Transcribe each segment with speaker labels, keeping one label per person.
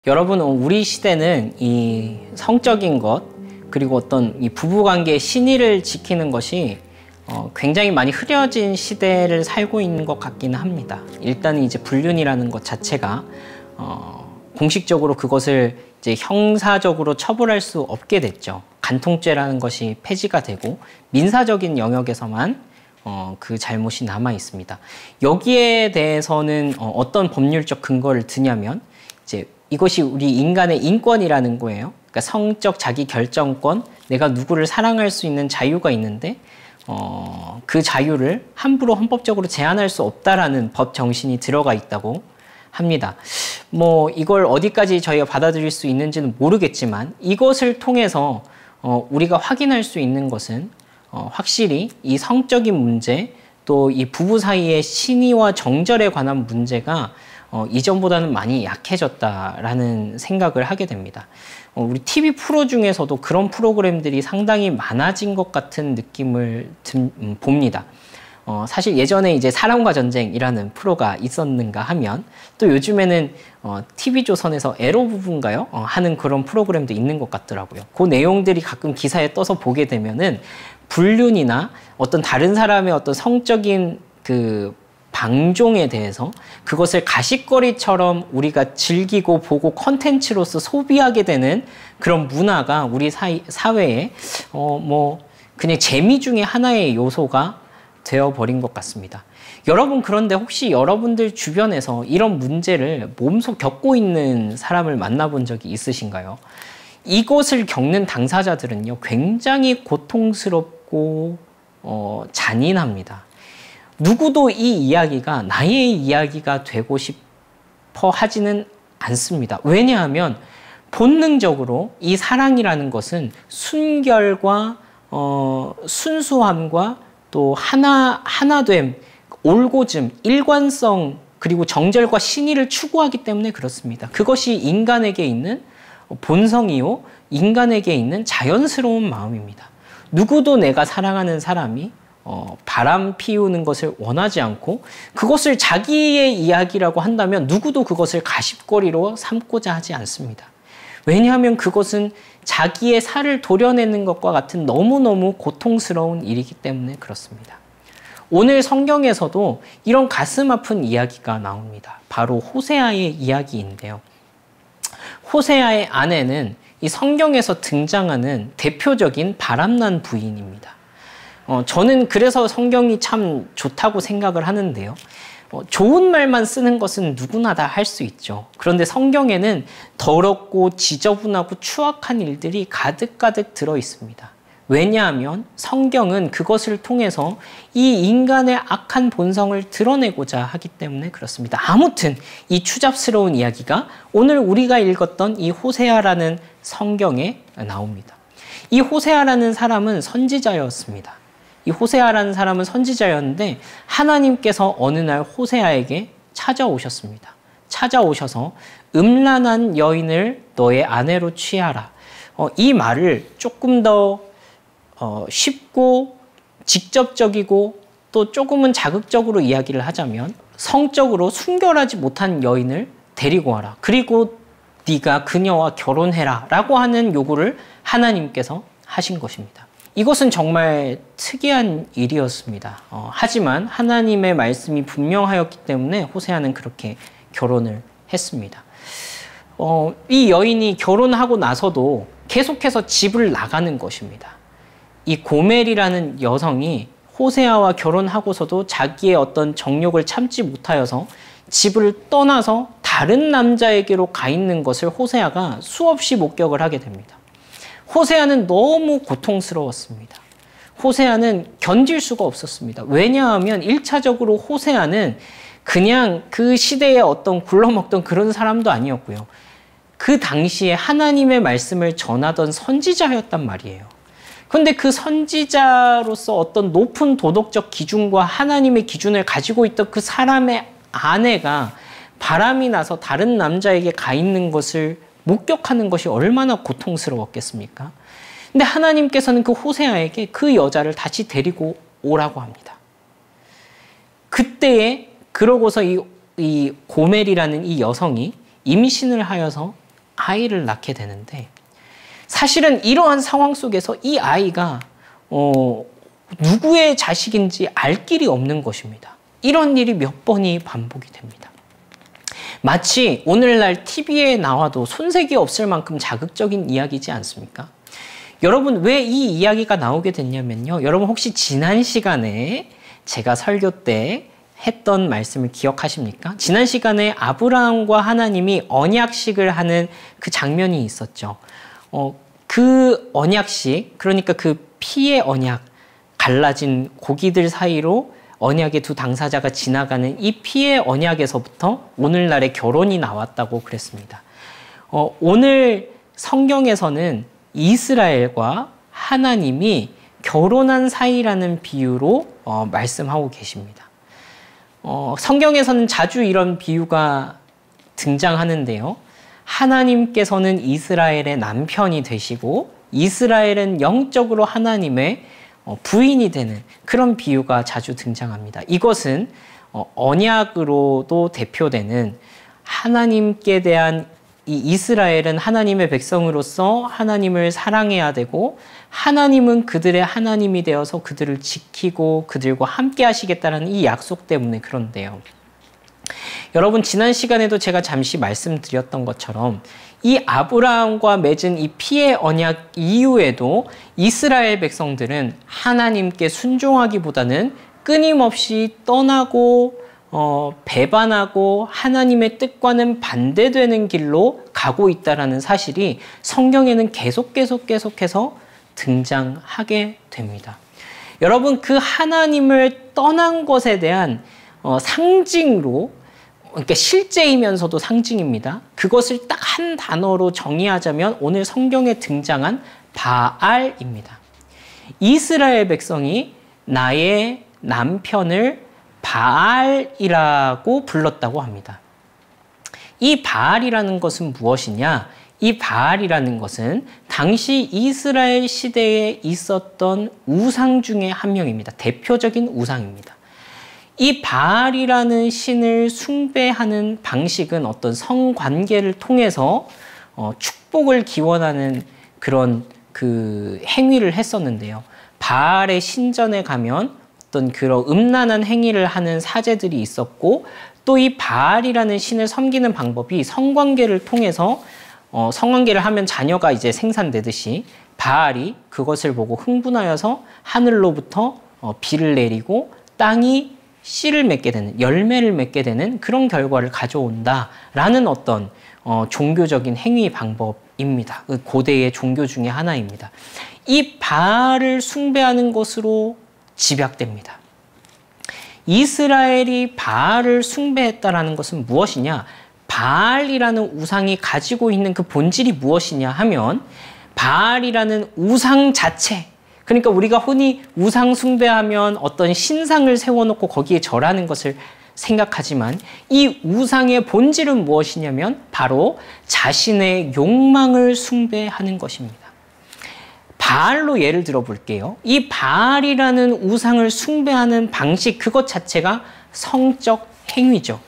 Speaker 1: 여러분, 우리 시대는 이 성적인 것 그리고 어떤 이 부부관계의 신의를 지키는 것이 굉장히 많이 흐려진 시대를 살고 있는 것 같기는 합니다. 일단 이제 불륜이라는 것 자체가 공식적으로 그것을 이제 형사적으로 처벌할 수 없게 됐죠. 간통죄라는 것이 폐지가 되고 민사적인 영역에서만 그 잘못이 남아 있습니다. 여기에 대해서는 어떤 법률적 근거를 드냐면 이제 이것이 우리 인간의 인권이라는 거예요. 그러니까 성적 자기 결정권, 내가 누구를 사랑할 수 있는 자유가 있는데 그 자유를 함부로 헌법적으로 제한할 수 없다라는 법 정신이 들어가 있다고 합니다. 뭐 이걸 어디까지 저희가 받아들일 수 있는지는 모르겠지만 이것을 통해서 우리가 확인할 수 있는 것은 확실히 이 성적인 문제 또 이 부부 사이의 신의와 정절에 관한 문제가 이전보다는 많이 약해졌다라는 생각을 하게 됩니다. 우리 TV 프로 중에서도 그런 프로그램들이 상당히 많아진 것 같은 느낌을 봅니다. 사실 예전에 이제 사랑과 전쟁이라는 프로가 있었는가 하면 또 요즘에는 TV조선에서 에로 부부인가요? 하는 그런 프로그램도 있는 것 같더라고요. 그 내용들이 가끔 기사에 떠서 보게 되면은 불륜이나 어떤 다른 사람의 어떤 성적인 그 방종에 대해서 그것을 가십거리처럼 우리가 즐기고 보고 컨텐츠로서 소비하게 되는 그런 문화가 우리 사회에 뭐 그냥 재미 중에 하나의 요소가 되어버린 것 같습니다. 여러분, 그런데 혹시 여러분들 주변에서 이런 문제를 몸소 겪고 있는 사람을 만나본 적이 있으신가요? 이것을 겪는 당사자들은요, 굉장히 고통스럽고 잔인합니다. 누구도 이 이야기가 나의 이야기가 되고 싶어 하지는 않습니다. 왜냐하면 본능적으로 이 사랑이라는 것은 순결과 순수함과 또 하나됨, 올곧음, 일관성 그리고 정절과 신의를 추구하기 때문에 그렇습니다. 그것이 인간에게 있는 본성이요, 인간에게 있는 자연스러운 마음입니다. 누구도 내가 사랑하는 사람이 바람 피우는 것을 원하지 않고 그것을 자기의 이야기라고 한다면 누구도 그것을 가십거리로 삼고자 하지 않습니다. 왜냐하면 그것은 자기의 살을 도려내는 것과 같은 너무너무 고통스러운 일이기 때문에 그렇습니다. 오늘 성경에서도 이런 가슴 아픈 이야기가 나옵니다. 바로 호세아의 이야기인데요. 호세아의 아내는 이 성경에서 등장하는 대표적인 바람난 부인입니다. 저는 그래서 성경이 참 좋다고 생각을 하는데요. 좋은 말만 쓰는 것은 누구나 다 할 수 있죠. 그런데 성경에는 더럽고 지저분하고 추악한 일들이 가득가득 들어 있습니다. 왜냐하면 성경은 그것을 통해서 이 인간의 악한 본성을 드러내고자 하기 때문에 그렇습니다. 아무튼 이 추잡스러운 이야기가 오늘 우리가 읽었던 이 호세아라는 성경에 나옵니다. 이 호세아라는 사람은 선지자였습니다. 이 호세아라는 사람은 선지자였는데 하나님께서 어느 날 호세아에게 찾아오셨습니다. 찾아오셔서 음란한 여인을 너의 아내로 취하라. 이 말을 조금 더 쉽고 직접적이고 또 조금은 자극적으로 이야기를 하자면 성적으로 순결하지 못한 여인을 데리고 와라. 그리고 네가 그녀와 결혼해라 라고 하는 요구를 하나님께서 하신 것입니다. 이것은 정말 특이한 일이었습니다. 하지만 하나님의 말씀이 분명하였기 때문에 호세아는 그렇게 결혼을 했습니다. 이 여인이 결혼하고 나서도 계속해서 집을 나가는 것입니다. 이 고멜이라는 여성이 호세아와 결혼하고서도 자기의 어떤 정욕을 참지 못하여서 집을 떠나서 다른 남자에게로 가 있는 것을 호세아가 수없이 목격을 하게 됩니다. 호세아는 너무 고통스러웠습니다. 호세아는 견딜 수가 없었습니다. 왜냐하면 1차적으로 호세아는 그냥 그 시대에 어떤 굴러먹던 그런 사람도 아니었고요. 그 당시에 하나님의 말씀을 전하던 선지자였단 말이에요. 그런데 그 선지자로서 어떤 높은 도덕적 기준과 하나님의 기준을 가지고 있던 그 사람의 아내가 바람이 나서 다른 남자에게 가 있는 것을 목격하는 것이 얼마나 고통스러웠겠습니까? 근데 하나님께서는 그 호세아에게 그 여자를 다시 데리고 오라고 합니다. 그때에 그러고서 이 고멜이라는 이 여성이 임신을 하여서 아이를 낳게 되는데 사실은 이러한 상황 속에서 이 아이가 누구의 자식인지 알 길이 없는 것입니다. 이런 일이 몇 번이 반복이 됩니다. 마치 오늘날 TV에 나와도 손색이 없을 만큼 자극적인 이야기지 않습니까? 여러분 왜 이 이야기가 나오게 됐냐면요. 여러분 혹시 지난 시간에 제가 설교 때 했던 말씀을 기억하십니까? 지난 시간에 아브라함과 하나님이 언약식을 하는 그 장면이 있었죠. 그 언약식, 그러니까 그 피의 언약, 갈라진 고기들 사이로 언약의 두 당사자가 지나가는 이 피의 언약에서부터 오늘날의 결혼이 나왔다고 그랬습니다. 오늘 성경에서는 이스라엘과 하나님이 결혼한 사이라는 비유로 말씀하고 계십니다. 성경에서는 자주 이런 비유가 등장하는데요. 하나님께서는 이스라엘의 남편이 되시고 이스라엘은 영적으로 하나님의 부인이 되는 그런 비유가 자주 등장합니다. 이것은 언약으로도 대표되는 하나님께 대한 이 이스라엘은 하나님의 백성으로서 하나님을 사랑해야 되고 하나님은 그들의 하나님이 되어서 그들을 지키고 그들과 함께 하시겠다는 이 약속 때문에 그런데요. 여러분 지난 시간에도 제가 잠시 말씀드렸던 것처럼 이 아브라함과 맺은 이 피의 언약 이후에도 이스라엘 백성들은 하나님께 순종하기보다는 끊임없이 떠나고 배반하고 하나님의 뜻과는 반대되는 길로 가고 있다는 사실이 성경에는 계속해서 등장하게 됩니다. 여러분 그 하나님을 떠난 것에 대한 상징으로, 그러니까 실제이면서도 상징입니다. 그것을 딱 한 단어로 정의하자면 오늘 성경에 등장한 바알입니다. 이스라엘 백성이 나의 남편을 바알이라고 불렀다고 합니다. 이 바알이라는 것은 무엇이냐? 이 바알이라는 것은 당시 이스라엘 시대에 있었던 우상 중에 한 명입니다. 대표적인 우상입니다. 이 바알이라는 신을 숭배하는 방식은 어떤 성관계를 통해서 축복을 기원하는 그런 그 행위를 했었는데요. 바알의 신전에 가면 어떤 그런 음란한 행위를 하는 사제들이 있었고 또 이 바알이라는 신을 섬기는 방법이 성관계를 통해서 성관계를 하면 자녀가 이제 생산되듯이 바알이 그것을 보고 흥분하여서 하늘로부터 비를 내리고 땅이 씨를 맺게 되는, 열매를 맺게 되는 그런 결과를 가져온다라는 어떤 종교적인 행위 방법입니다. 그 고대의 종교 중에 하나입니다. 이 바알을 숭배하는 것으로 집약됩니다. 이스라엘이 바알을 숭배했다라는 것은 무엇이냐? 바알이라는 우상이 가지고 있는 그 본질이 무엇이냐 하면 바알이라는 우상 자체, 그러니까 우리가 흔히 우상 숭배하면 어떤 신상을 세워놓고 거기에 절하는 것을 생각하지만 이 우상의 본질은 무엇이냐면 바로 자신의 욕망을 숭배하는 것입니다. 바알로 예를 들어 볼게요. 이 바알이라는 우상을 숭배하는 방식 그것 자체가 성적 행위죠.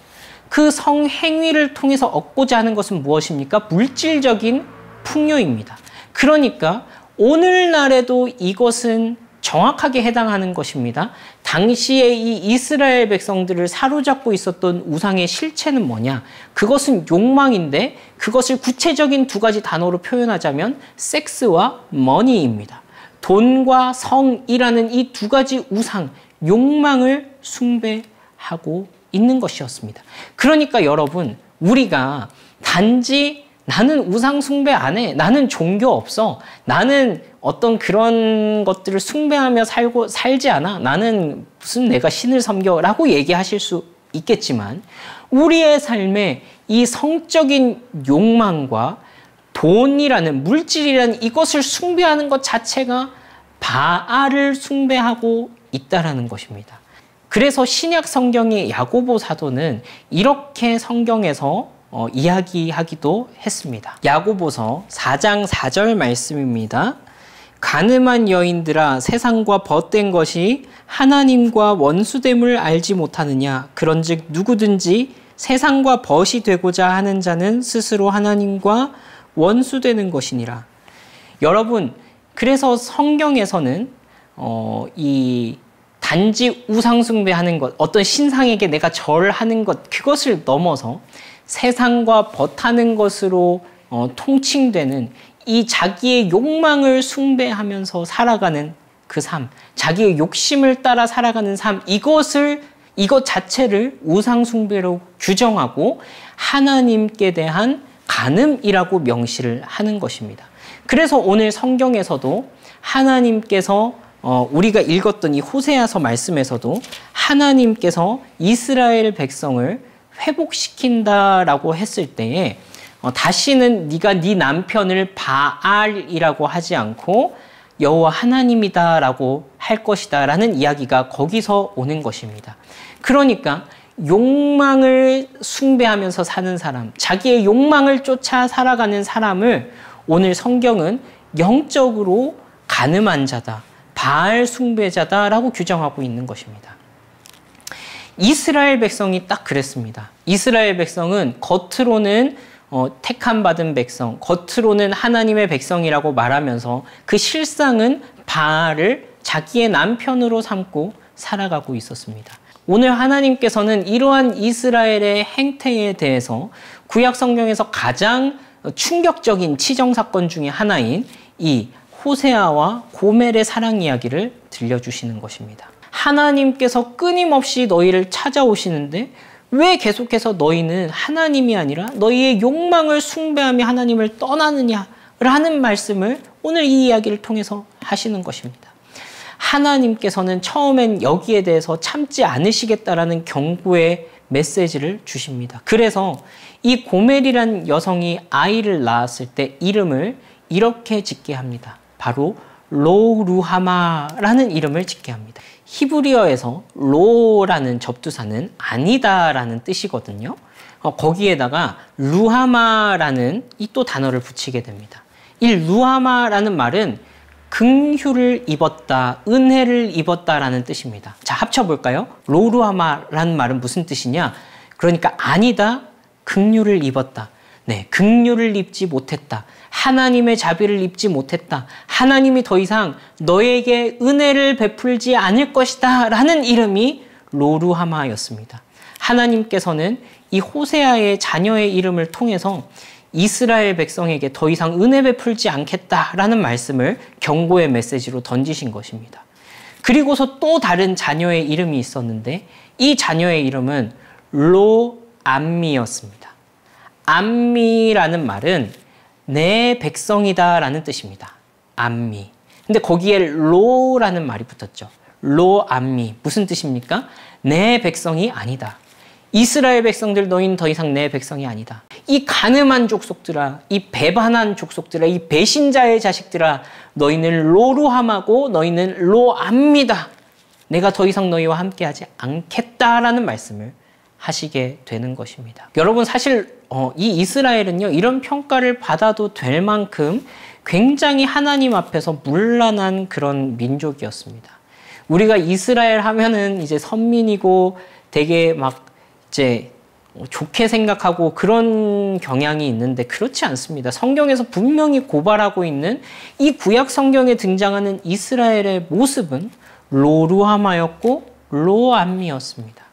Speaker 1: 그 성행위를 통해서 얻고자 하는 것은 무엇입니까? 물질적인 풍요입니다. 그러니까 오늘날에도 이것은 정확하게 해당하는 것입니다. 당시에 이 이스라엘 백성들을 사로잡고 있었던 우상의 실체는 뭐냐? 그것은 욕망인데 그것을 구체적인 두 가지 단어로 표현하자면 섹스와 머니입니다. 돈과 성이라는 이 두 가지 우상, 욕망을 숭배하고 있는 것이었습니다. 그러니까 여러분, 우리가 단지 나는 우상 숭배 안 해. 나는 종교 없어. 나는 어떤 그런 것들을 숭배하며 살지 않아. 나는 무슨 내가 신을 섬겨 라고 얘기하실 수 있겠지만 우리의 삶에 이 성적인 욕망과 돈이라는 물질이라는 이것을 숭배하는 것 자체가 바알을 숭배하고 있다라는 것입니다. 그래서 신약 성경의 야고보 사도는 이렇게 성경에서 이야기하기도 했습니다. 야고보서 4장 4절 말씀입니다. 가늠한 여인들아 세상과 벗된 것이 하나님과 원수됨을 알지 못하느냐. 그런즉 누구든지 세상과 벗이 되고자 하는 자는 스스로 하나님과 원수되는 것이니라. 여러분, 그래서 성경에서는 이 단지 우상 숭배하는 것, 어떤 신상에게 내가 절하는 것, 그것을 넘어서 세상과 벗하는 것으로 통칭되는 이 자기의 욕망을 숭배하면서 살아가는 그 삶, 자기의 욕심을 따라 살아가는 삶, 이것 자체를 우상 숭배로 규정하고 하나님께 대한 간음이라고 명시를 하는 것입니다. 그래서 오늘 성경에서도 하나님께서 우리가 읽었던 이 호세아서 말씀에서도 하나님께서 이스라엘 백성을 회복시킨다라고 했을 때에 다시는 네가 네 남편을 바알이라고 하지 않고 여호와 하나님이다라고 할 것이다라는 이야기가 거기서 오는 것입니다. 그러니까 욕망을 숭배하면서 사는 사람, 자기의 욕망을 쫓아 살아가는 사람을 오늘 성경은 영적으로 간음한 자다, 바알 숭배자다라고 규정하고 있는 것입니다. 이스라엘 백성이 딱 그랬습니다. 이스라엘 백성은 겉으로는 택함 받은 백성, 겉으로는 하나님의 백성이라고 말하면서 그 실상은 바알을 자기의 남편으로 삼고 살아가고 있었습니다. 오늘 하나님께서는 이러한 이스라엘의 행태에 대해서 구약 성경에서 가장 충격적인 치정사건 중에 하나인 이 호세아와 고멜의 사랑 이야기를 들려주시는 것입니다. 하나님께서 끊임없이 너희를 찾아오시는데 왜 계속해서 너희는 하나님이 아니라 너희의 욕망을 숭배하며 하나님을 떠나느냐라는 말씀을 오늘 이 이야기를 통해서 하시는 것입니다. 하나님께서는 처음엔 여기에 대해서 참지 않으시겠다라는 경고의 메시지를 주십니다. 그래서 이 고멜이란 여성이 아이를 낳았을 때 이름을 이렇게 짓게 합니다. 바로 로루하마라는 이름을 짓게 합니다. 히브리어에서 로라는 접두사는 아니다라는 뜻이거든요. 거기에다가 루하마라는 이 또 단어를 붙이게 됩니다. 이 루하마라는 말은 긍휼을 입었다, 은혜를 입었다라는 뜻입니다. 자, 합쳐볼까요? 로루하마라는 말은 무슨 뜻이냐? 그러니까 아니다, 긍휼을 입었다. 네, 긍휼을 입지 못했다. 하나님의 자비를 입지 못했다. 하나님이 더 이상 너에게 은혜를 베풀지 않을 것이다 라는 이름이 로루하마였습니다. 하나님께서는 이 호세아의 자녀의 이름을 통해서 이스라엘 백성에게 더 이상 은혜 베풀지 않겠다라는 말씀을 경고의 메시지로 던지신 것입니다. 그리고서 또 다른 자녀의 이름이 있었는데 이 자녀의 이름은 로암미였습니다. 암미라는 말은 내 백성이다 라는 뜻입니다. 암미. 근데 거기에 로라는 말이 붙었죠. 로암미. 무슨 뜻입니까? 내 백성이 아니다. 이스라엘 백성들 너희는 더 이상 내 백성이 아니다. 이 간음한 족속들아, 이 배반한 족속들아, 이 배신자의 자식들아, 너희는 로루함하고 너희는 로암미다. 내가 더 이상 너희와 함께하지 않겠다라는 말씀을 하시게 되는 것입니다. 여러분, 사실 이 이스라엘은요, 이런 평가를 받아도 될 만큼 굉장히 하나님 앞에서 문란한 그런 민족이었습니다. 우리가 이스라엘 하면은 이제 선민이고 되게 막 이제 좋게 생각하고 그런 경향이 있는데 그렇지 않습니다. 성경에서 분명히 고발하고 있는 이 구약 성경에 등장하는 이스라엘의 모습은 로루하마였고 로암미였습니다.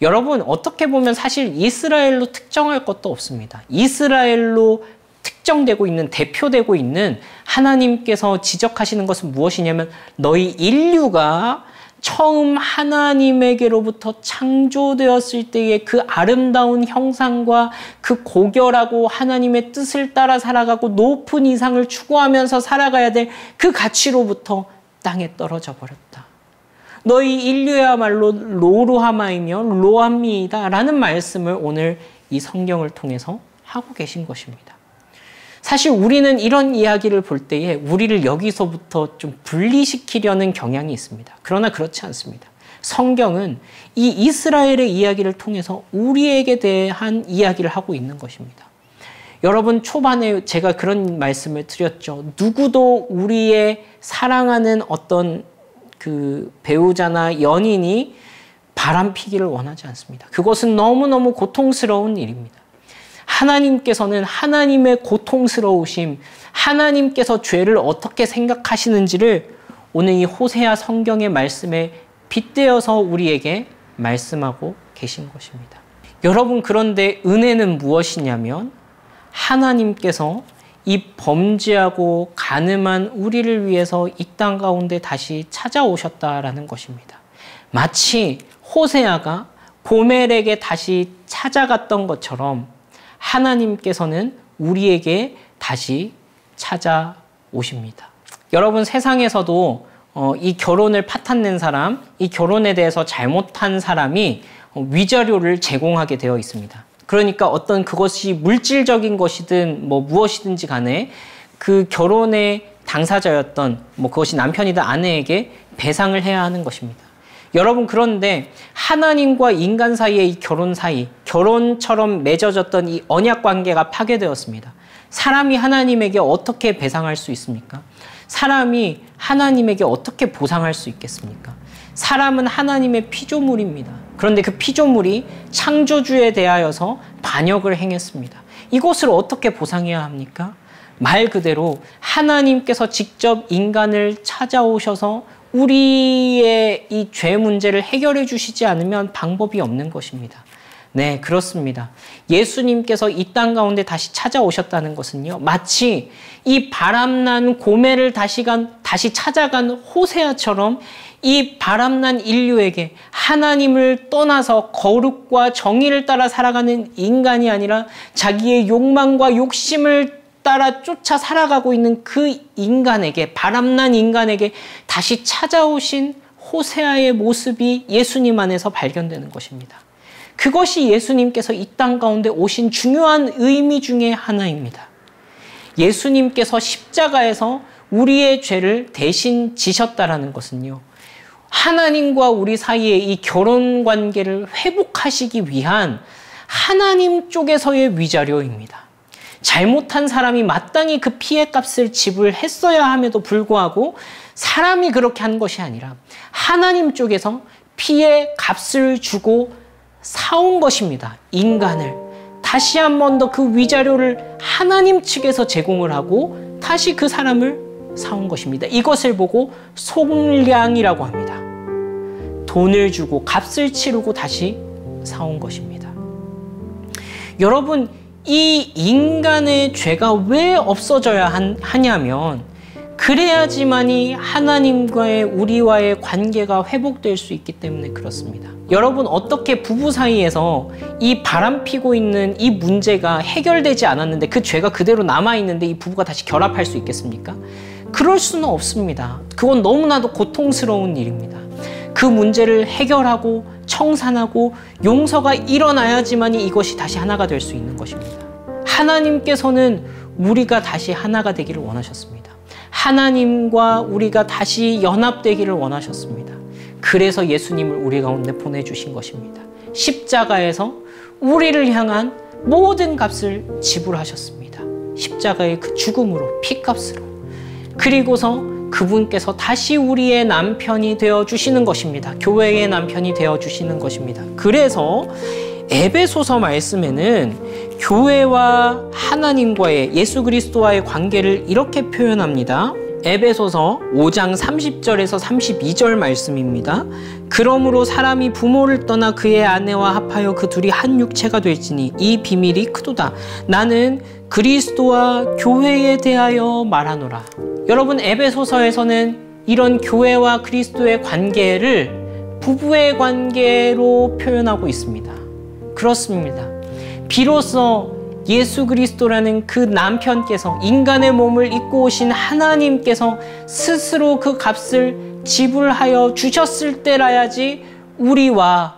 Speaker 1: 여러분, 어떻게 보면 사실 이스라엘로 특정할 것도 없습니다. 이스라엘로 특정되고 있는, 대표되고 있는 하나님께서 지적하시는 것은 무엇이냐면 너희 인류가 처음 하나님에게로부터 창조되었을 때의 그 아름다운 형상과 그 고결하고 하나님의 뜻을 따라 살아가고 높은 이상을 추구하면서 살아가야 될 그 가치로부터 땅에 떨어져 버렸다. 너희 인류야말로 로루하마이며 로암미이다 라는 말씀을 오늘 이 성경을 통해서 하고 계신 것입니다. 사실 우리는 이런 이야기를 볼 때에 우리를 여기서부터 좀 분리시키려는 경향이 있습니다. 그러나 그렇지 않습니다. 성경은 이 이스라엘의 이야기를 통해서 우리에게 대한 이야기를 하고 있는 것입니다. 여러분, 초반에 제가 그런 말씀을 드렸죠. 누구도 우리의 사랑하는 어떤 그 배우자나 연인이 바람피기를 원하지 않습니다. 그것은 너무너무 고통스러운 일입니다. 하나님께서는 하나님의 고통스러우심, 하나님께서 죄를 어떻게 생각하시는지를 오늘 이 호세아 성경의 말씀에 빗대어서 우리에게 말씀하고 계신 것입니다. 여러분, 그런데 은혜는 무엇이냐면 하나님께서 이 범죄하고 간음한 우리를 위해서 이 땅 가운데 다시 찾아오셨다라는 것입니다. 마치 호세아가 고멜에게 다시 찾아갔던 것처럼 하나님께서는 우리에게 다시 찾아오십니다. 여러분, 세상에서도 이 결혼을 파탄낸 사람, 이 결혼에 대해서 잘못한 사람이 위자료를 제공하게 되어 있습니다. 그러니까 어떤 그것이 물질적인 것이든 무엇이든지 간에 그 결혼의 당사자였던 그것이 남편이든 아내에게 배상을 해야 하는 것입니다. 여러분, 그런데 하나님과 인간 사이의 이 결혼 사이, 결혼처럼 맺어졌던 이 언약 관계가 파괴되었습니다. 사람이 하나님에게 어떻게 배상할 수 있습니까? 사람이 하나님에게 어떻게 보상할 수 있겠습니까? 사람은 하나님의 피조물입니다. 그런데 그 피조물이 창조주에 대하여서 반역을 행했습니다. 이것을 어떻게 보상해야 합니까? 말 그대로 하나님께서 직접 인간을 찾아오셔서 우리의 이 죄 문제를 해결해 주시지 않으면 방법이 없는 것입니다. 네, 그렇습니다. 예수님께서 이 땅 가운데 다시 찾아오셨다는 것은요, 마치 이 바람난 고멜을 다시 찾아간 호세아처럼 이 바람난 인류에게 하나님을 떠나서 거룩과 정의를 따라 살아가는 인간이 아니라 자기의 욕망과 욕심을 따라 쫓아 살아가고 있는 그 인간에게, 바람난 인간에게 다시 찾아오신 호세아의 모습이 예수님 안에서 발견되는 것입니다. 그것이 예수님께서 이 땅 가운데 오신 중요한 의미 중에 하나입니다. 예수님께서 십자가에서 우리의 죄를 대신 지셨다라는 것은요, 하나님과 우리 사이의 이 결혼 관계를 회복하시기 위한 하나님 쪽에서의 위자료입니다. 잘못한 사람이 마땅히 그 피해 값을 지불했어야 함에도 불구하고 사람이 그렇게 한 것이 아니라 하나님 쪽에서 피해 값을 주고 사온 것입니다. 인간을. 다시 한 번 더 그 위자료를 하나님 측에서 제공을 하고 다시 그 사람을 사온 것입니다. 이것을 보고 속량이라고 합니다. 돈을 주고 값을 치르고 다시 사온 것입니다. 여러분, 이 인간의 죄가 왜 없어져야 하냐면 그래야지만이 하나님과의 우리와의 관계가 회복될 수 있기 때문에 그렇습니다. 여러분, 어떻게 부부 사이에서 이 바람피고 있는 이 문제가 해결되지 않았는데 그 죄가 그대로 남아있는데 이 부부가 다시 결합할 수 있겠습니까? 그럴 수는 없습니다. 그건 너무나도 고통스러운 일입니다. 그 문제를 해결하고 청산하고 용서가 일어나야지만이 이것이 다시 하나가 될 수 있는 것입니다. 하나님께서는 우리가 다시 하나가 되기를 원하셨습니다. 하나님과 우리가 다시 연합되기를 원하셨습니다. 그래서 예수님을 우리 가운데 보내주신 것입니다. 십자가에서 우리를 향한 모든 값을 지불하셨습니다. 십자가의 그 죽음으로, 피값으로. 그리고서 그분께서 다시 우리의 남편이 되어주시는 것입니다. 교회의 남편이 되어주시는 것입니다. 그래서 에베소서 말씀에는 교회와 하나님과의, 예수 그리스도와의 관계를 이렇게 표현합니다. 에베소서 5장 30절에서 32절 말씀입니다. 그러므로 사람이 부모를 떠나 그의 아내와 합하여 그 둘이 한 육체가 될지니 이 비밀이 크도다. 나는 그리스도와 교회에 대하여 말하노라. 여러분, 에베소서에서는 이런 교회와 그리스도의 관계를 부부의 관계로 표현하고 있습니다. 그렇습니다. 비로소 예수 그리스도라는 그 남편께서, 인간의 몸을 입고 오신 하나님께서 스스로 그 값을 지불하여 주셨을 때라야지 우리와,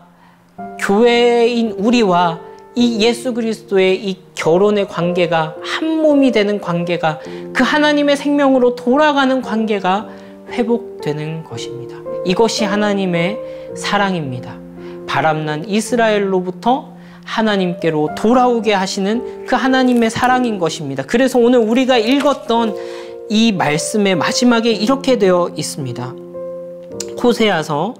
Speaker 1: 교회인 우리와 이 예수 그리스도의 이 결혼의 관계가, 한 몸이 되는 관계가, 그 하나님의 생명으로 돌아가는 관계가 회복되는 것입니다. 이것이 하나님의 사랑입니다. 바람난 이스라엘로부터 하나님께로 돌아오게 하시는 그 하나님의 사랑인 것입니다. 그래서 오늘 우리가 읽었던 이 말씀의 마지막에 이렇게 되어 있습니다. 호세아서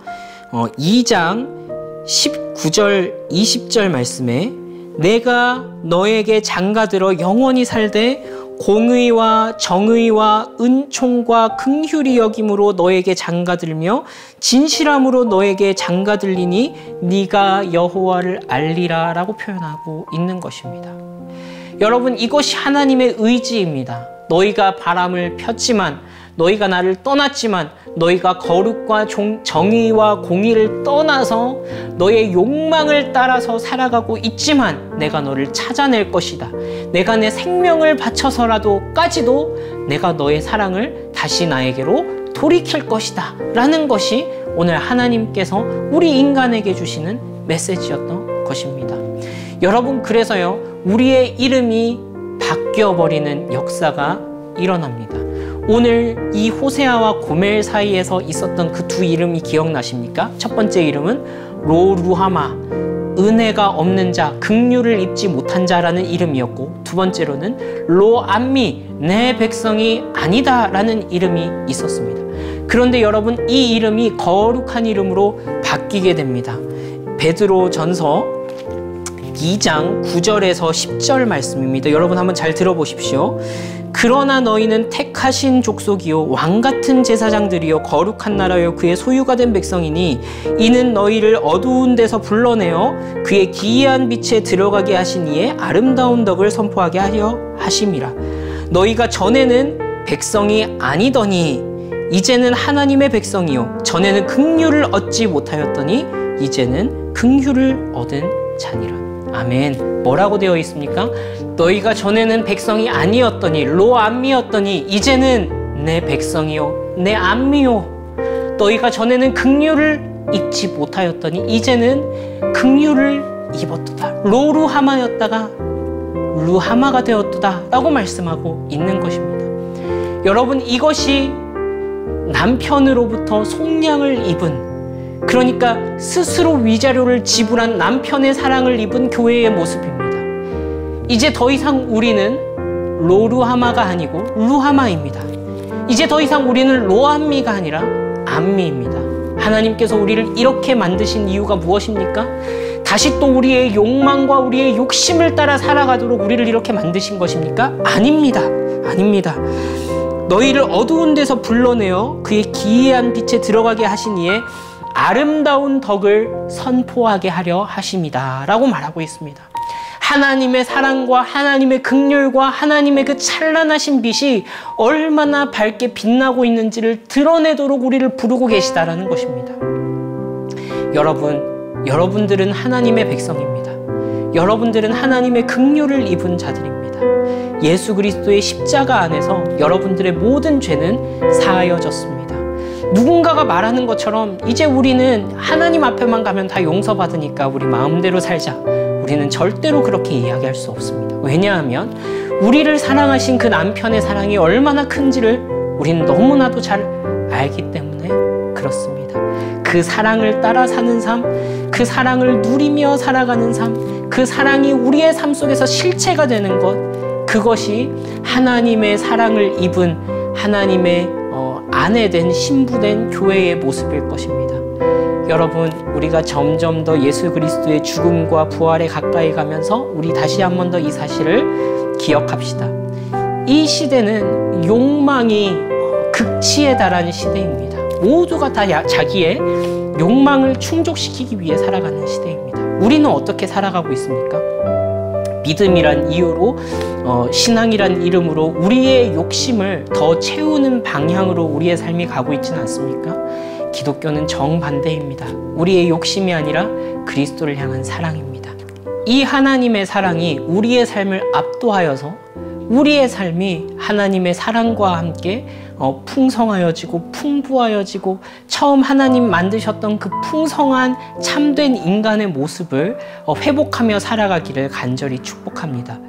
Speaker 1: 2장 19절 20절 말씀에 내가 너에게 장가들어 영원히 살되 공의와 정의와 은총과 긍휼히 여김으로 너에게 장가들며 진실함으로 너에게 장가들리니 네가 여호와를 알리라 라고 표현하고 있는 것입니다. 여러분, 이것이 하나님의 의지입니다. 너희가 바람을 폈지만, 너희가 나를 떠났지만, 너희가 거룩과 정의와 공의를 떠나서 너의 욕망을 따라서 살아가고 있지만 내가 너를 찾아낼 것이다. 내가 내 생명을 바쳐서라도까지도 내가 너의 사랑을 다시 나에게로 돌이킬 것이다 라는 것이 오늘 하나님께서 우리 인간에게 주시는 메시지였던 것입니다. 여러분, 그래서요, 우리의 이름이 바뀌어버리는 역사가 일어납니다. 오늘 이 호세아와 고멜 사이에서 있었던 그 두 이름이 기억나십니까? 첫 번째 이름은 로루하마, 은혜가 없는 자, 긍휼을 입지 못한 자라는 이름이었고, 두 번째로는 로암미, 내 백성이 아니다 라는 이름이 있었습니다. 그런데 여러분, 이 이름이 거룩한 이름으로 바뀌게 됩니다. 베드로전서 2장 9절에서 10절 말씀입니다. 여러분 한번 잘 들어보십시오. 그러나 너희는 택하신 족속이요 왕같은 제사장들이요 거룩한 나라요 그의 소유가 된 백성이니 이는 너희를 어두운 데서 불러내어 그의 기이한 빛에 들어가게 하신 이의 아름다운 덕을 선포하게 하려 하심이라. 너희가 전에는 백성이 아니더니 이제는 하나님의 백성이요 전에는 긍휼을 얻지 못하였더니 이제는 긍휼을 얻은 자니라. 아멘. 뭐라고 되어 있습니까? 너희가 전에는 백성이 아니었더니 로암미였더니 이제는 내 백성이요 내 암미요. 너희가 전에는 긍휼을 입지 못하였더니 이제는 긍휼을 입었도다. 로루하마였다가 루하마가 되었도다 라고 말씀하고 있는 것입니다. 여러분, 이것이 남편으로부터 속량을 입은, 그러니까 스스로 위자료를 지불한 남편의 사랑을 입은 교회의 모습입니다. 이제 더 이상 우리는 로루하마가 아니고 루하마입니다. 이제 더 이상 우리는 로암미가 아니라 암미입니다. 하나님께서 우리를 이렇게 만드신 이유가 무엇입니까? 다시 또 우리의 욕망과 우리의 욕심을 따라 살아가도록 우리를 이렇게 만드신 것입니까? 아닙니다. 아닙니다. 너희를 어두운 데서 불러내어 그의 기이한 빛에 들어가게 하신 이의 아름다운 덕을 선포하게 하려 하심이다 라고 말하고 있습니다. 하나님의 사랑과 하나님의 긍휼과 하나님의 그 찬란하신 빛이 얼마나 밝게 빛나고 있는지를 드러내도록 우리를 부르고 계시다라는 것입니다. 여러분들은 하나님의 백성입니다. 여러분들은 하나님의 긍휼을 입은 자들입니다. 예수 그리스도의 십자가 안에서 여러분들의 모든 죄는 사하여졌습니다. 누군가가 말하는 것처럼 이제 우리는 하나님 앞에만 가면 다 용서받으니까 우리 마음대로 살자. 우리는 절대로 그렇게 이야기할 수 없습니다. 왜냐하면 우리를 사랑하신 그 남편의 사랑이 얼마나 큰지를 우리는 너무나도 잘 알기 때문에 그렇습니다. 그 사랑을 따라 사는 삶, 그 사랑을 누리며 살아가는 삶, 그 사랑이 우리의 삶 속에서 실체가 되는 것, 그것이 하나님의 사랑을 입은 하나님의 아내된 신부된 교회의 모습일 것입니다. 여러분, 우리가 점점 더 예수 그리스도의 죽음과 부활에 가까이 가면서 우리 다시 한 번 더 이 사실을 기억합시다. 이 시대는 욕망이 극치에 달한 시대입니다. 모두가 다 자기의 욕망을 충족시키기 위해 살아가는 시대입니다. 우리는 어떻게 살아가고 있습니까? 믿음이란 이유로 신앙이란 이름으로 우리의 욕심을 더 채우는 방향으로 우리의 삶이 가고 있지는 않습니까? 기독교는 정반대입니다. 우리의 욕심이 아니라 그리스도를 향한 사랑입니다. 이 하나님의 사랑이 우리의 삶을 압도하여서 우리의 삶이 하나님의 사랑과 함께 풍성하여지고 풍부하여지고 처음 하나님 만드셨던 그 풍성한 참된 인간의 모습을 회복하며 살아가기를 간절히 축복합니다.